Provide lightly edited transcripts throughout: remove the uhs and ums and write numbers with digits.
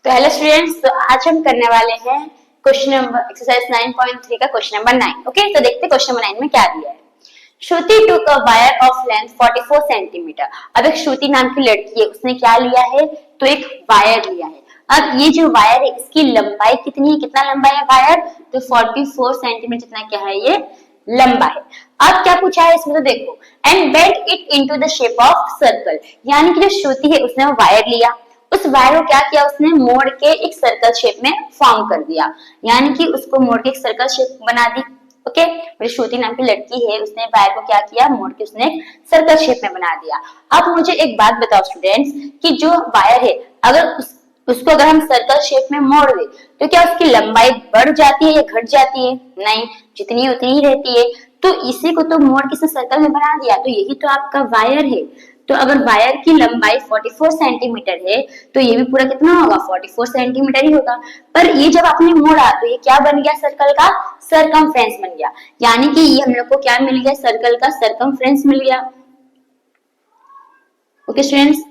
तो hello students, तो आज हम करने वाले हैं क्वेश्चन नंबर एक्सरसाइज 9.3 का क्वेश्चन नंबर 9। ओके, तो देखते हैं क्वेश्चन नंबर 9 में क्या दिया है। श्रुति took a wire of length 44 centimetre. अब एक श्रुति नाम की लड़की है, उसने क्या लिया है, तो एक वायर लिया है। अब ये जो वायर है इसकी लंबाई कितनी है, कितना लंबा है वायर, तो 44 सेंटीमीटर जितना क्या है ये लंबा है। अब क्या पूछा है इसमें, तो देखो and bent it into the shape of circle, यानी कि जो श्रुति है उसने वो वायर लिया, उस वायर को क्या किया, उसने मोड़ के एक सर्कल शेप में फॉर्म कर दिया, यानी कि उसको मोड़ के एक सर्कल शेप बना दी। ओके, मेरी श्रुति नाम की लड़की है, उसने वायर को क्या किया, मोड़ के उसने सर्कल शेप में बना दिया। अब मुझे एक बात बताओ स्टूडेंट्स कि जो वायर है अगर उसको अगर हम सर्कल शेप में मोड़ दे तो क्या उसकी लंबाई बढ़ जाती है या घट जाती है? नहीं, जितनी उतनी ही रहती है। तो इसी को तो मोड़ के सर्कल में बना दिया, तो यही तो आपका वायर है। तो अगर वायर की लंबाई 44 सेंटीमीटर है तो ये भी पूरा कितना होगा, 44 सेंटीमीटर ही होगा। पर ये जब आपने मोड़ा तो ये क्या बन गया, सर्कल का सरकमफ्रेंस बन गया, यानी कि ये हम लोग को क्या मिल गया, सर्कल का सरकमफ्रेंस मिल गया। ओके स्टूडेंट्स,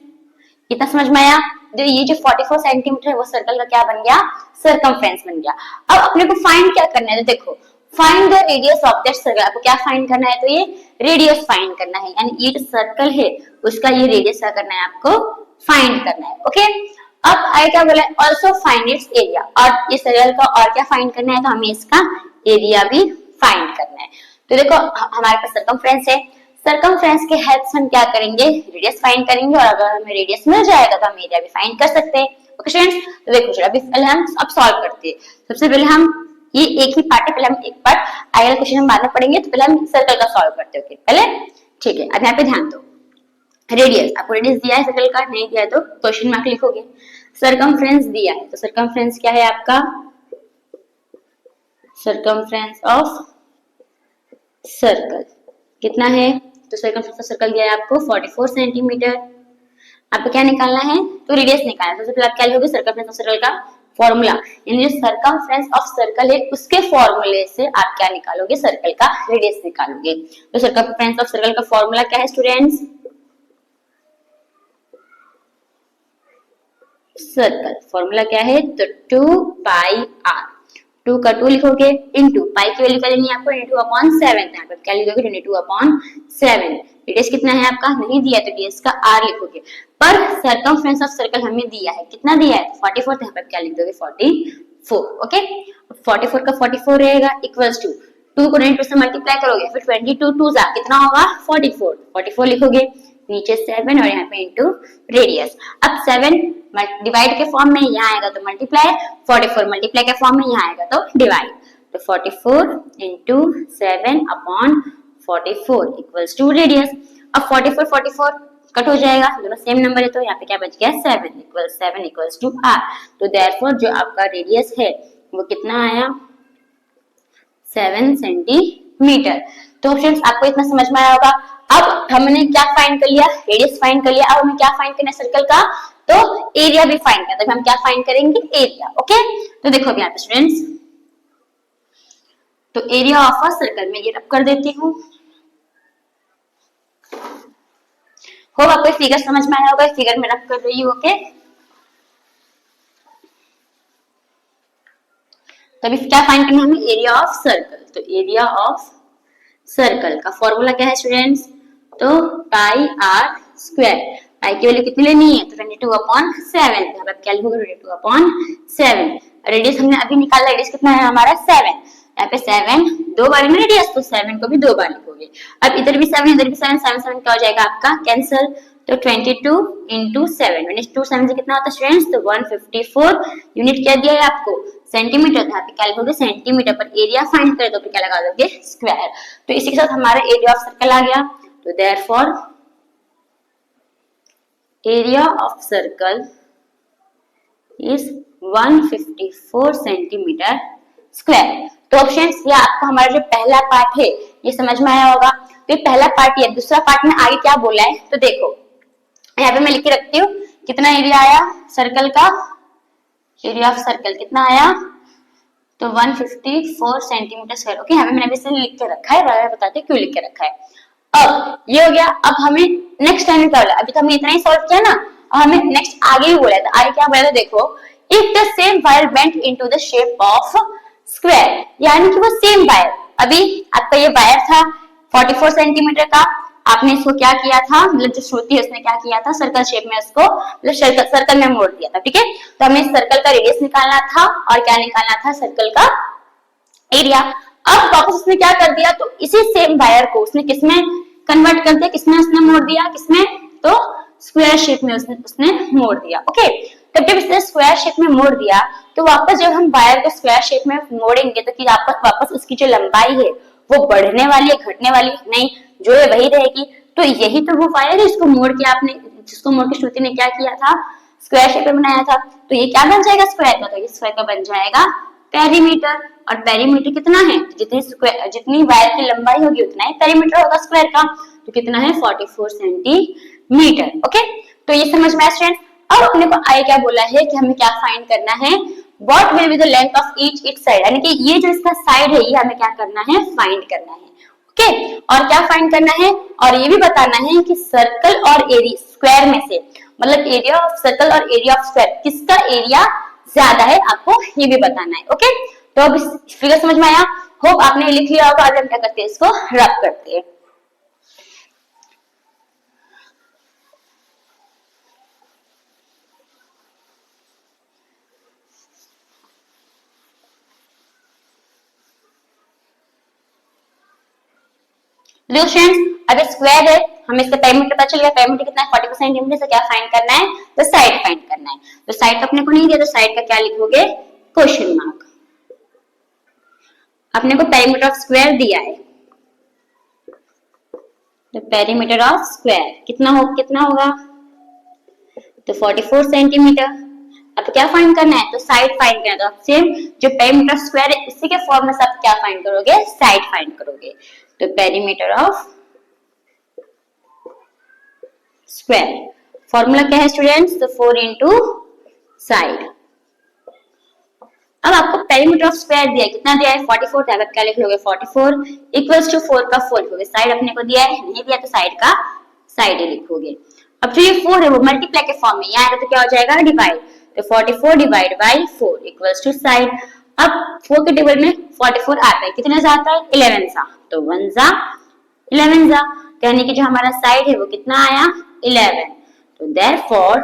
इतना समझ में आया? जो ये जो 44 सेंटीमीटर है वो सर्कल का क्या बन गया, सरकमफ्रेंस बन गया। अब अपने को फाइंड क्या करना है, तो देखो find the radius of that circle. आपको क्या फाइंड करना है, तो ये रेडियस फाइंड करना है, यानी ये जो सर्कल है उसका ये रेडियस क्या करना है, आपको फाइंड करना है। ओके, अब आगे क्या बोला है, ऑल्सो फाइंड इट्स एरिया, और इस सर्कल का और क्या फाइंड करना है, तो हमें इसका एरिया भी फाइंड करना है। तो देखो हमारे पास सरकमफ्रेंस है, सरकमफ्रेंस के हेल्प से हम क्या करेंगे, रेडियस फाइंड करेंगे, और अगर हमें रेडियस मिल जाएगा तो हम एरिया भी फाइंड कर सकते हैं। ओके स्टूडेंट्स, तो देखो अभी पहले हम अब सॉल्व करते हैं। सबसे पहले हम ये एक ही पार्ट है, पहले हम एक पार्ट आगे क्वेश्चन हम बाद में पढ़ेंगे, तो पहले हम सर्कल का सॉल्व करते हैं। पहले ठीक है, अब यहाँ पे ध्यान दो, रेडियस आपको रेडियस दिया है सर्कल का, नहीं दिया है तो क्वेश्चन मार्क लिखोगे। सरकमफ्रेंस दिया है तो सरकमफ्रेंस क्या है आपका, सरकमफ्रेंस ऑफ सर्कल कितना है, तो सरकमफ्रेंस ऑफ सर्कल दिया है आपको 44 सेंटीमीटर। आपको क्या निकालना है, तो रेडियस निकालना है। सबसे पहले आप क्या लिखोगे, सरकमफ्रेंस ऑफ सर्कल का फॉर्मूला, यानी जो सरकमफ्रेंस ऑफ सर्कल है उसके फॉर्मूले से आप क्या निकालोगे, सर्कल का रेडियस निकालोगे। तो सरकमफ्रेंस ऑफ सर्कल का फॉर्मूला क्या है स्टूडेंट्स, सर्कल फॉर्मूला क्या है, तो 2 पाई r, 2 का 2 लिखोगे इनटू पाई की वैल्यू क्या लेनी है आपको, 22/7, यहाँ पे क्या लिखोगे 22/7। रेडियस कितना है आपका, नहीं दिया तो रेडियस का r लिखोगे, पर सरकमफ्रेंस ऑफ सर्कल हमें दिया है, कितना दिया है 44, यहाँ पे क्या लिख दोगे 44। ओके, 44 का 44 रहेगा इक्वल्स टू 2 को 92 से मल्टीप्लाई करोगे, फिर 22 2 जा कितना होगा 44 लिखोगे, नीचे 7 और यहाँ पे इंटू रेडियस। अब 7 डिवाइड के फॉर्म में यहाँ आएगा तो मल्टीप्लाई, 44 मल्टीप्लाई के फॉर्म में यहाँ आएगा तो डिवाइड, तो 44 इंटू 7/44 इक्वल्स टू रेडियस। अब 44 कट हो जाएगा, दोनों सेम नंबर है, तो यहाँ पे क्या बच गया 7 इक्वल्स टू r। तो देयरफॉर जो आपका रेडियस है वो कितना आया, 7 सेंटीमीटर। तो ऑप्शंस आपको इतना समझ में आया होगा। अब हमने क्या फाइंड कर लिया, रेडियस फाइंड कर लिया, अब हमें क्या फाइंड करना है सर्कल का, तो एरिया भी फाइंड करना है। तो हम क्या फाइंड करेंगे, एरिया। ओके, तो देखो अभी यहाँ पे स्टूडेंट्स, तो एरिया ऑफ अ सर्कल में ये रब कर देती हूँ। होप आपको फिगर समझ में आया होगा, फिगर में रब कर रही हूँ। ओके, तो अभी क्या फाइंड करना है हमें, एरिया ऑफ सर्कल। तो एरिया ऑफ सर्कल का फॉर्मूला क्या है स्टूडेंट्स, तो पाई r स्क्वायर, पाई की वैल्यू कितनी लेनी है, तो 22/7, यहाँ पे क्या लिखोगे 22/7। रेडियस हमने अभी निकाला, रेडियस कितना है हमारा 7, यहाँ पे 7 दो बार में रेडियस, तो 7 को भी 2 बार लिखोगे। अब इधर भी 7 इधर भी 7, 7 क्या हो जाएगा आपका कैंसिल, तो 22 इंटू 7, 2 7 से कितना होता है स्टूडेंट्स, तो 154 यूनिट क्या दिया है आपको, सेंटीमीटर, यहाँ पे क्या लिखोगे सेंटीमीटर, पर एरिया फाइंड करे तो फिर क्या लगा दोगे स्क्वायर। तो इसी के साथ हमारा एरिया ऑफ सर्कल आ गया। तो therefore area of circle is 154 centimetre square. तो ऑप्शंस ये आपका हमारा जो पहला पार्ट है ये समझ में आया होगा। तो ये पहला पार्ट है, दूसरा पार्ट में आगे क्या बोला है, तो देखो यहाँ पे मैं लिख के रखती हूँ कितना एरिया आया सर्कल का, एरिया ऑफ सर्कल कितना आया, तो 154 सेंटीमीटर स्क्वायर। ओके, यहाँ पे मैंने अभी लिख के रखा है, मैं बताती हूँ क्यों लिख के रखा है। अब ये हो गया, अब हमें नेक्स्ट टाइम क्या बोला, अभी तो हमने इतना ही सॉल्व किया ना, अब हमें नेक्स्ट आगे भी बोला था, आगे क्या बोला था देखो, if the same wire bent into the shape of square, यानी कि वो सेम वायर, अभी आपका ये वायर था 44 सेंटीमीटर का, आपने इसको क्या किया था, मतलब जो श्रुति है उसने क्या किया था, सर्कल शेप में उसको मतलब सर्कल में मोड़ दिया था, ठीक है। तो हमें सर्कल का रेडियस निकालना था और क्या निकालना था, सर्कल का एरिया। अब वापस उसने क्या कर दिया, तो इसी सेम वायर को उसने किसमें कन्वर्ट कर दिया, किसमें उसने मोड़ दिया, किसमें, तो स्क्वायर शेप में उसने मोड़ दिया। ओके, तब जब इसने स्क्वायर शेप में मोड़ दिया तो वापस जब हम वायर को स्क्वायर शेप में मोड़ेंगे तो कि वापस उसकी जो लंबाई है वो बढ़ने वाली है, घटने वाली नहीं, जो है वही रहेगी। तो यही तो वो वायर है जिसको मोड़ के आपने, जिसको मोड़ के श्रुति ने क्या किया था, स्क्वायर शेप में बनाया था। तो ये क्या बन जाएगा स्क्वायर का, तो ये स्क्वायर का बन जाएगा पेरीमीटर। और पेरीमीटर कितना है, जितनी वायर की लंबाई होगी उतना ही पेरीमीटर होगा स्क्वायर का। तो कितना है 44 सेंटीमीटर। ओके, तो ये समझ में आया स्टूडेंट्स। अब अपने को आगे क्या बोला है कि हमें क्या फाइंड करना है, what will be the length of each it's side, यानी कि ये जो इसका साइड है ये हमें क्या करना है, फाइंड करना है। ओके, और क्या फाइंड करना है, और ये भी बताना है कि सर्कल और एरिया स्क्वायर में से, मतलब एरिया ऑफ सर्कल और एरिया ऑफ स्क्वायर किसका एरिया ज्यादा है, आपको ये भी बताना है। ओके, तो अब इस फिगर समझ में आया, होप आपने लिख लिया होगा। अब हम क्या करते हैं, इसको रब करते हैं। देखो फ्रेंड्स, अगर स्क्वायर है, हमें इसका पेरीमीटर पता चल गया, पेरीमीटर कितना है 44 सेंटीमीटर, से क्या फाइंड करना है, तो साइड फाइंड करना है। तो साइड तो अपने को नहीं दिया, तो साइड का क्या लिखोगे, क्वेश्चन मार्क। अपने को पेरीमीटर ऑफ स्क्वायर दिया है, तो पेरीमीटर ऑफ स्क्वायर कितना होगा, तो 44 सेंटीमीटर। अब क्या फाइंड करना है, तो साइड फाइंड करना है। तो सेम जो पेरीमीटर स्क्वायर है इसी के फॉर्म में सब क्या फाइंड करोगे, साइड फाइंड करोगे। तो पेरीमीटर ऑफ स्क्वायर फॉर्मूला क्या है स्टूडेंट्स, तो 4 इंटू साइड। अब आपको पेरीमीटर ऑफ स्क्वायर दिया है, कितना दिया है 44, तो आप क्या लिख लोगे 44 इक्वल्स टू 4 का 4 लिखोगे। साइड अपने को दिया है, नहीं दिया तो साइड का साइड ही लिखोगे। अब जो ये 4 है वो मल्टीप्लाई के फॉर्म में, यहाँ तो क्या हो जाएगा डिवाइड, तो 44 divide by 4 equals to side. अब 4 के टेबल में 44 आता है, कितने से आता है 11 सा, तो 1 जा 11 जा, यानी कि जो हमारा साइड है वो कितना आया 11। तो देयरफॉर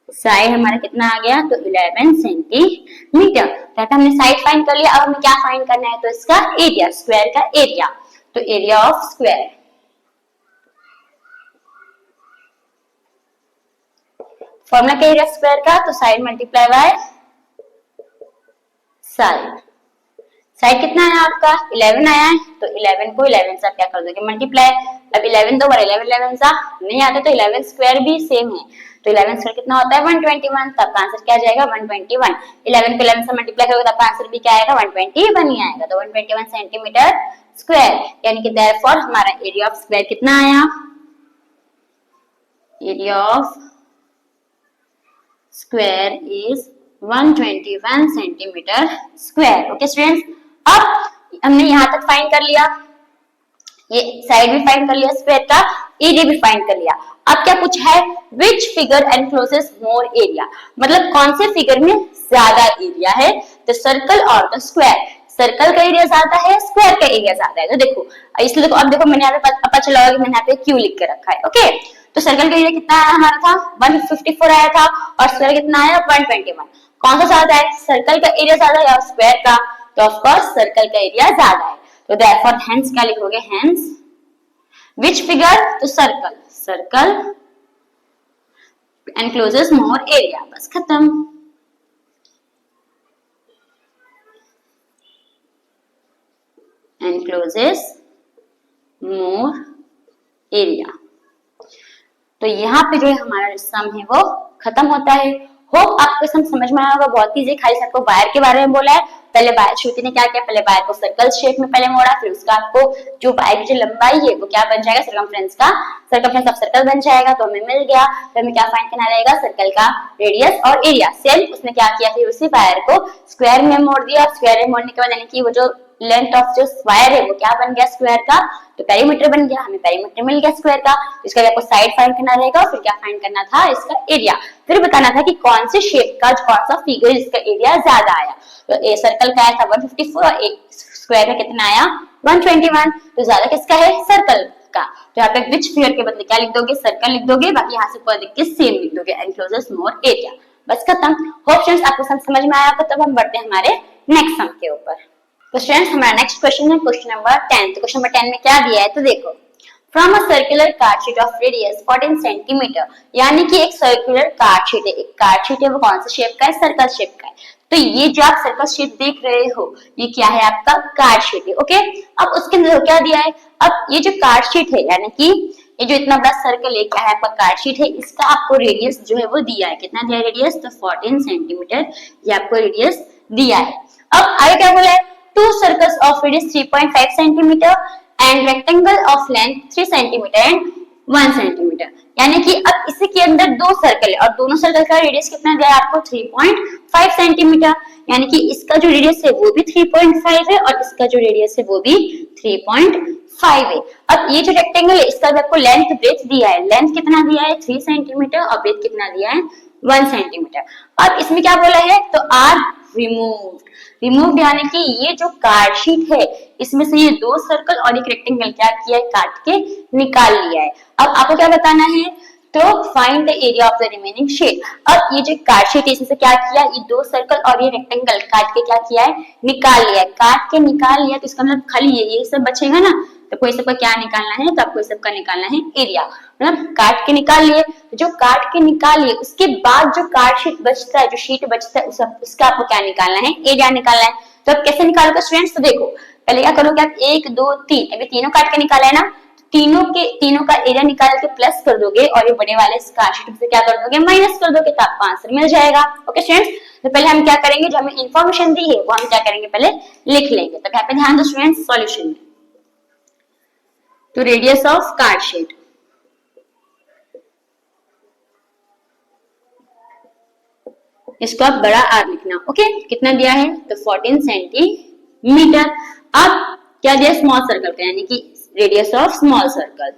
साइड हमारा कितना आ गया, तो 11 सेंटीमीटर। तो हमने साइड फाइंड कर लिया। अब हमें क्या फाइंड करना है, तो इसका एरिया, स्क्वायर का एरिया। तो एरिया ऑफ स्क्वायर, फॉर्मूला क्या एरिया स्क्वायर का, तो side multiply by side. Side कितना आया आपका 11 आया है, तो 11 को 11 से क्या कर दोगे मल्टीप्लाई। अब 11 दो बार 11 11 सा नहीं आता, तो 11 स्क्वायर भी सेम है, तो 11 स्क्वायर कितना होता है 121। तब का आंसर क्या जाएगा 121। 11 को 11 से मल्टीप्लाई करोगे तब का आंसर भी क्या आएगा 121 ही आएगा। तो 121 सेंटीमीटर स्क्वायर, यानी कि देयरफॉर हमारा एरिया ऑफ स्क्वायर कितना आया, area of square is 121 centimetre square. Okay students, अब हमने यहां तक फाइंड कर लिया, ये साइड भी फाइंड कर लिया स्क्वायर का, एरिया भी फाइंड कर लिया। अब क्या पूछा है, which figure encloses more area, मतलब कौन से फिगर में ज्यादा एरिया है, तो सर्कल और द स्क्वायर। सर्कल का एरिया ज्यादा है, स्क्वायर का एरिया ज्यादा है। तो देखो इसलिए देखो, अब देखो मैंने यहाँ पे पता चला होगा कि मैंने यहाँ पे क्यू लिख के रखा है। ओके, तो सर्कल का एरिया कितना आया हमारा था 154 आया था, और स्क्वायर कितना आया 121। कौन सा ज्यादा है, सर्कल का एरिया ज्यादा है या स्क्वायर का, तो ऑफ कोर्स सर्कल का एरिया ज्यादा है। तो देयरफॉर हेंस क्या लिखोगे, हेंस विच फिगर, तो circle, circle encloses more area, बस खत्म। Encloses more area. तो यहाँ पे जो है हमारा सम है वो खत्म होता है। होप आपको सम समझ में आया होगा, बहुत इजी। खाली सबको वायर के बारे में बोला है, पहले वायर श्रुति ने क्या किया, पहले वायर को सर्कल शेप में पहले मोड़ा, फिर उसका आपको जो वायर की जो लंबाई है वो क्या बन जाएगा, सर्कमफ्रेंस का, सर्कमफ्रेंस ऑफ सर्कल बन जाएगा। तो हमें मिल गया। तो हमें क्या फाइंड करना रहेगा, सर्कल का रेडियस और एरिया। सेम उसने क्या किया, फिर उसी वायर को स्क्वायर में मोड़ दिया। स्क्वायर में मोड़ने के बाद यानी कि वो जो लेंथ ऑफ जो वायर है वो क्या बन गया स्क्वायर का, तो पेरीमीटर बन गया, हमें पेरीमीटर मिल गया स्क्वायर का। इसका आपको साइड फाइंड करना रहेगा, फिर क्या फाइंड करना था, इसका एरिया, फिर बताना था कि कौन से शेप का कौन सा फिगर जिसका एरिया ज्यादा आया। तो ए सर्कल का आया था 154 और एक स्क्वायर का कितना आया 121, तो ज्यादा किसका है सर्कल का। तो यहाँ पे विच फिगर के बदले क्या लिख दोगे, सर्कल लिख दोगे, बाकी यहाँ से ऊपर लिख के सेम लिख दोगे, एनक्लोजर्स मोर एरिया, बस खत्म। होप स्टूडेंट्स आपको समझ में आया होगा। तब हम बढ़ते हैं हमारे नेक्स्ट सम के ऊपर। तो स्टूडेंट्स हमारा नेक्स्ट क्वेश्चन है क्वेश्चन नंबर 10। तो क्वेश्चन नंबर 10 में क्या दिया है, तो देखो from a circular card sheet of radius 14 centimetre, यानी कि एक सर्कुलर कार्ड शीट है, एक कार्ड शीट है वो कौन सा शेप का है, सर्कल शेप का है। तो ये जो आप सर्कल शेप देख रहे हो ये क्या है, आपका कार्ड शीट है, ओके। अब उसके अंदर क्या दिया है, अब ये जो कार्ड शीट है यानी कि ये जो इतना बड़ा सर्कल है क्या है आपका कार्ड शीट है, इसका आपको रेडियस जो है वो दिया है, कितना दिया है रेडियस, तो 14 सेंटीमीटर ये आपको रेडियस दिया है। अब आगे क्या बोला है, to circles of radius 3.5 centimetre and rectangle of length 3 centimetre and 1 centimetre, यानी कि अब इसी के अंदर दो सर्कल है और दोनों सर्कल का रेडियस कितना दिया है आपको 3.5 सेंटीमीटर, यानी कि इसका जो रेडियस है वो भी 3.5 है और इसका जो रेडियस है वो भी 3.5 है। अब ये जो रेक्टेंगल है इसका भी आपको लेंथ ब्रेथ दिया है, लेंथ कितना दिया है 3 सेंटीमीटर और ब्रेथ कितना दिया है 1 सेंटीमीटर। अब इसमें क्या बोला है, तो आर रिमूव यानी कि ये जो कार्ड शीट है इसमें से ये दो सर्कल और एक रेक्टेंगल क्या किया है, काट के निकाल लिया है। अब आपको क्या बताना है, तो find the area of the remaining sheet. अब ये जो कार्ड शीट है इसमें क्या किया, ये दो सर्कल और ये रेक्टेंगल काट के क्या किया है, निकाल लिया है, काट के निकाल लिया, तो इसका मतलब खाली ये सब बचेगा ना, तो कोई सबका क्या निकालना है, तो आपको सबका निकालना है एरिया, मतलब काट के निकाल लिए, तो जो काट के निकाल लिए उसके बाद जो कार्ड शीट बचता है, जो शीट बचता है उसका आपको क्या निकालना है, एरिया निकालना है। तो अब कैसे निकालोगे स्टूडेंट्स, तो देखो पहले क्या करोगे आप 1 2 3 अभी तीनों काट के निकाला है ना, तीनों का एरिया निकाल के प्लस कर दोगे और ये बड़े वाले कार्ड शीट से क्या कर दोगे माइनस कर दोगे, तो आपको आंसर मिल जाएगा। ओके स्टूडेंट्स, तो पहले हम क्या करेंगे, जो हमें इन्फॉर्मेशन दी है वो हम क्या करेंगे पहले लिख लेंगे। तो यहाँ पे ध्यान दो स्टूडेंट्स, सॉल्यूशन में तो रेडियस ऑफ कार्ड शीट, इसको आप बड़ा आर लिखना, ओके। कितना दिया है, तो 14 सेंटीमीटर। अब क्या दिया स्मॉल सर्कल का, यानी कि रेडियस ऑफ स्मॉल सर्कल,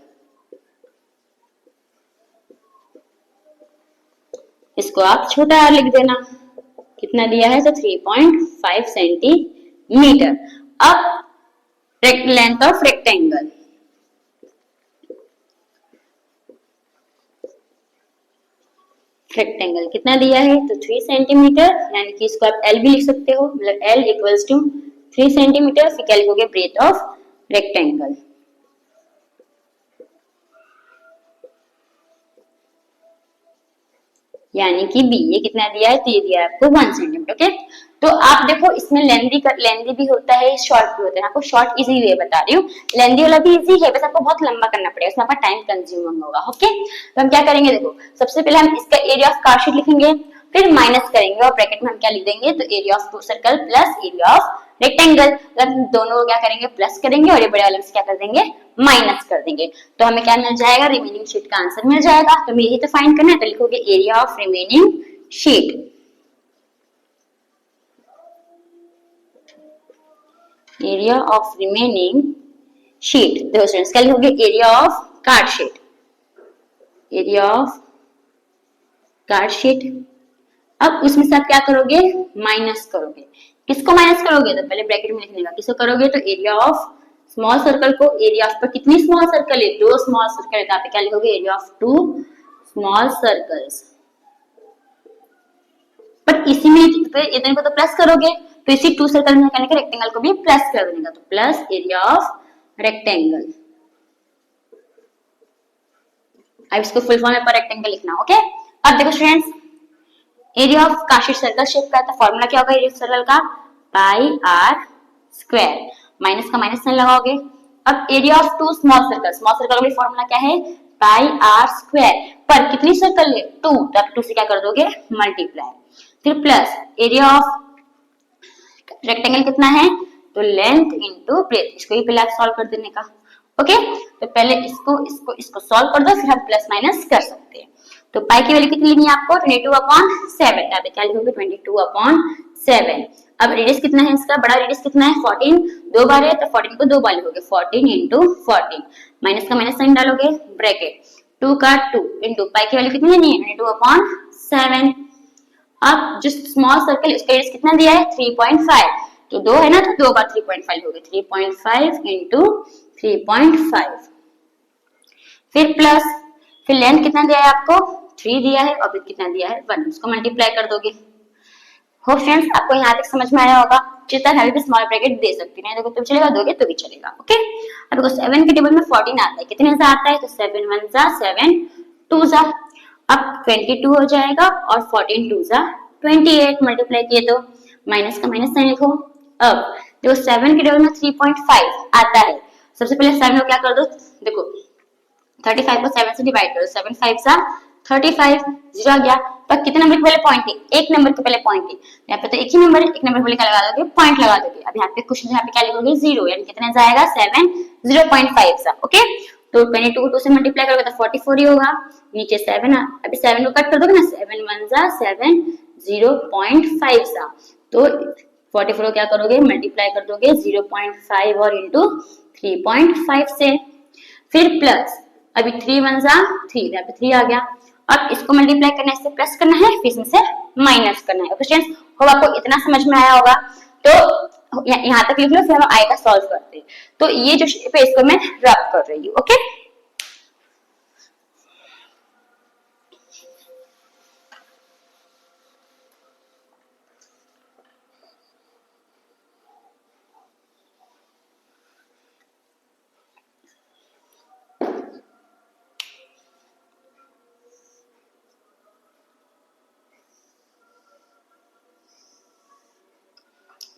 इसको आप छोटा आर लिख देना, कितना दिया है, तो 3.5 सेंटीमीटर। अब लेंथ ऑफ रेक्टेंगल, रेक्टेंगल कितना दिया है, तो 3 सेंटीमीटर, यानी कि इसको आप एल भी लिख सकते हो, मतलब एल इक्वल्स टू 3 सेंटीमीटर। फिर क्या लिखोगे, ब्रेथ ऑफ रेक्टेंगल, यानी कि बी, ये कितना दिया है, तो ये दिया है आपको 1 सेंटीमीटर, ओके। तो आप देखो इसमें लेंदी भी होता है, शॉर्ट भी होता है, आपको शॉर्ट इजी वे बता रही हूँ, लेंदी वाला भी इजी है, बस आपको बहुत लंबा करना पड़ेगा, उसमें आपका टाइम कंज्यूमिंग होगा, ओके। तो हम क्या करेंगे, देखो सबसे पहले हम इसका एरिया ऑफ कार्ड शीट लिखेंगे, फिर माइनस करेंगे और ब्रैकेट में हम क्या लिख देंगे, तो area of two circle plus area of rectangle, मतलब दोनों को क्या करेंगे प्लस करेंगे और ये बड़े वाले से क्या कर देंगे माइनस कर देंगे, तो हमें क्या मिल जाएगा, रिमेनिंग शीट का आंसर मिल जाएगा। तो हमें यही तो फाइंड करना है, तो लिखोगे area of remaining sheet, area of remaining sheet. देखो स्टूडेंट्स क्या लिखोगे, area of card sheet, area of card sheet. अब उसमें से आप क्या करोगे, माइनस करोगे, किसको माइनस करोगे, तो पहले ब्रैकेट में लिखने का, किसको करोगे, तो एरिया ऑफ स्मॉल सर्कल को, एरिया ऑफ पर कितनी स्मॉल सर्कल है, 2 स्मॉल सर्कल है, तो आप क्या लिखोगे, एरिया ऑफ 2 स्मॉल सर्कल्स। पर इसी में इतने को तो प्लस करोगे, तो इसी 2 सर्कल में करने के रेक्टेंगल को भी प्लस कर देने का, तो प्लस एरिया ऑफ रेक्टेंगल। अब इसको फुल फॉर्म में पर रेक्टेंगल लिखना, ओके। अब देखो students, area of card sheet circle shape का, तो फॉर्मूला क्या होगा एरिया ऑफ सर्कल का, पाई आर स्क्वायर, माइनस का माइनस साइन लगाओगे। अब area of 2 small circle, small circle का भी फॉर्मूला क्या है, पाई आर स्क्वायर, पर कितनी सर्कल है 2, तो आप 2 से क्या कर दोगे मल्टीप्लाई, फिर प्लस एरिया ऑफ रेक्टेंगल कितना है, तो लेंथ इनटू ब्रेथ, इसको ही पहले आप सॉल्व कर देने का, ओके। तो पहले इसको सॉल्व कर दो, फिर हम प्लस माइनस कर सकते हैं। तो पाई की वैल्यू कितनी लेनी है आपको 22/7, यहाँ पे क्या लिखोगे 22/7। अब रेडियस कितना है इसका, बड़ा रेडियस कितना है 14, दो बार है तो 14 को दो बार लिखोगे 14 इंटू 14, माइनस का माइनस साइन डालोगे, ब्रैकेट 2 का 2 इंटू पाई की वैल्यू कितनी लेनी है 22/7। अब जो स्मॉल सर्कल उसका रेडियस कितना दिया है 3.5, तो दो है ना तो दो बार 3.5 होगी, 3.5 इंटू 3.5, फिर प्लस, फिर लेंथ कितना दिया है आपको 3 दिया है और विड्थ कितना दिया है 1, उसको मल्टीप्लाई कर दोगे। होप फ्रेंड्स आपको यहाँ तक समझ में आया होगा। जितना भी स्मॉल ब्रैकेट दे सकती है, देखो तो चलेगा, दोगे तो भी चलेगा। ओके, अब देखो 7 के टेबल में 14 आता है, कितने से आता है तो 7 1 जा 7 2 जा, अब 22 हो जाएगा और 14 2 जा 28, मल्टीप्लाई किए तो माइनस का माइनस साइन लिखो। अब देखो 7 के टेबल में 3.5 आता है, सबसे पहले 7 को क्या कर दो, देखो 35 को 7 से डिवाइड करो, 7 5 सा 35, जीरो आ गया। पर कितने नंबर के पहले पॉइंट है, एक नंबर के पहले पॉइंट है, यहाँ पे तो एक ही नंबर है, एक नंबर पहले क्या लगा दोगे पॉइंट लगा दोगे। अब यहाँ पे क्वेश्चन यहाँ पे क्या लिखोगे 0, यानी कितना जाएगा 7 0.5 सा। ओके, तो 22 को 2 से मल्टीप्लाई करोगे तो 44 ही होगा, नीचे 7, अभी 7 को कट कर दोगे ना, 7 1 जा 7 0.5 सा, तो 44 को क्या करोगे मल्टीप्लाई कर दोगे 0.5 और इंटू 3.5 से, फिर प्लस, अभी 3 1 जा 3, यहाँ पे 3 आ गया। अब इसको मल्टीप्लाई करना है, इससे प्लस करना है, फिर इसमें से माइनस करना है। ओके स्टूडेंट्स, होप आपको इतना समझ में आया होगा। तो यहाँ तक लिख लो, फिर हम आई का सॉल्व करते हैं। तो ये जो शेप है इसको मैं रब कर रही हूँ। ओके,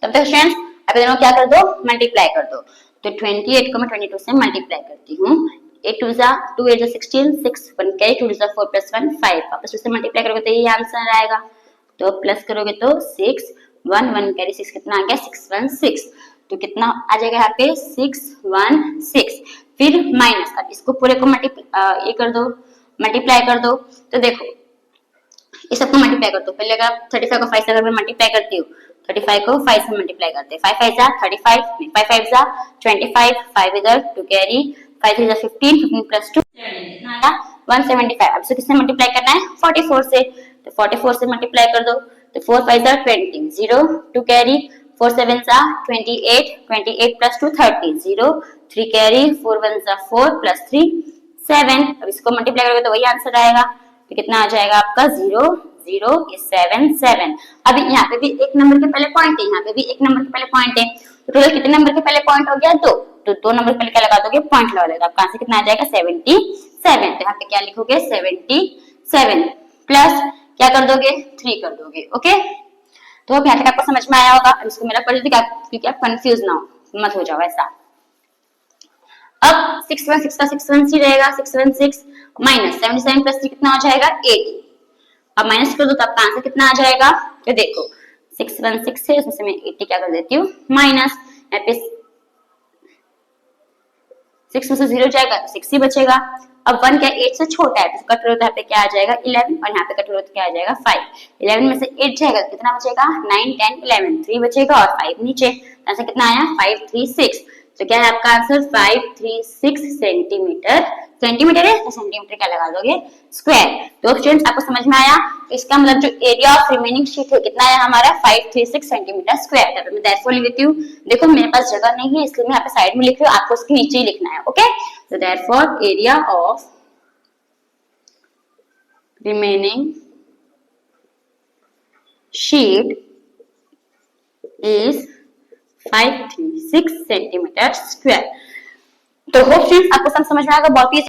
तब तक फ्रेंड्स अभी दोनों क्या कर दो मल्टीप्लाई कर दो। तो 28 को मैं 22 से मल्टीप्लाई करती हूँ, 8 2 जा 2 8 जा 16, 6 1 कैरी 2 जा 4 प्लस 1 5, वापस उससे मल्टीप्लाई करोगे तो ये आंसर आएगा। तो प्लस करोगे तो 6 1 1 कैरी 6 कितना आ गया 6 1 6, तो कितना आ जाएगा यहाँ पे 6 1 6, फिर माइनस, अब इसको पूरे को ये कर दो मल्टीप्लाई कर दो। तो देखो इस सबको मल्टीप्लाई कर दो, पहले अगर 35 को 5 से अगर मैं मल्टीप्लाई करती हूँ, 35 को 5 से मल्टीप्लाई करते हैं, 5 5 जा 35, 5 5 जा 25, 5 इधर 2 कैरी 5 3 जा 15, 15 प्लस 2 कितना आया 175। अब इसे किससे मल्टीप्लाई करना है 44 से, तो 44 से मल्टीप्लाई कर दो, तो 4 5 जा 20, 0 2 कैरी 4 7 जा 28, 28 प्लस 2 30, 0 3 कैरी 4 1 जा 4 प्लस 3 7। अब इसको मल्टीप्लाई करोगे तो वही आंसर आएगा, तो कितना आ जाएगा आपका 0 0 7 7। अभी यहाँ पे भी एक नंबर के पहले पॉइंट है, यहाँ पे भी एक नंबर के पहले पॉइंट है, तो टोटल कितने नंबर के पहले पॉइंट हो गया 2, तो 2 नंबर के पहले क्या लगा दोगे पॉइंट लगा देगा, आपका आंसर कितना आ जाएगा 77। तो यहाँ पे क्या लिखोगे 77 प्लस क्या कर दोगे 3 कर दोगे। ओके, तो अब यहाँ तक आपको समझ में आया होगा। अब इसको मेरा पढ़ दीजिए क्योंकि आप कंफ्यूज ना हो, मत हो जाओ ऐसा। अब 6 1 6 का 6 1 ही रहेगा, 6 1 6 माइनस 77 प्लस 3 कितना हो जाएगा 80। अब माइनस कर दो तो आपका आंसर कितना आ जाएगा, तो देखो 6 1 6 है, उसमें मैं 80 क्या कर देती हूँ माइनस, यहाँ पे 6 में से 0 जाएगा तो 6 ही बचेगा। अब 1 क्या 8 से छोटा है, तो कट करो तो यहाँ पे क्या आ जाएगा 11, और यहाँ पे कट करो तो क्या आ जाएगा 5। 11 में से 8 जाएगा तो कितना बचेगा 9 10 11, 3 बचेगा और 5 नीचे, तो आंसर कितना आया 536। तो क्या है आपका आंसर 536 सेंटीमीटर। सेंटीमीटर है तो सेंटीमीटर क्या लगा दोगे स्क्वायर। तो स्टूडेंट्स आपको समझ में आया, इसका मतलब जो एरिया ऑफ रिमेनिंग शीट है कितना है हमारा 536 सेंटीमीटर स्क्वायर। तो मैं देयरफॉर लिख देती हूँ, देखो मेरे पास जगह नहीं है इसलिए मैं यहाँ पे साइड में लिख रही हूँ, आपको उसके नीचे ही लिखना है। ओके, तो therefore area of remaining sheet is 536 centimetre square. तो होप फ्रेंड्स आपको सब समझ में आएगा, बहुत ही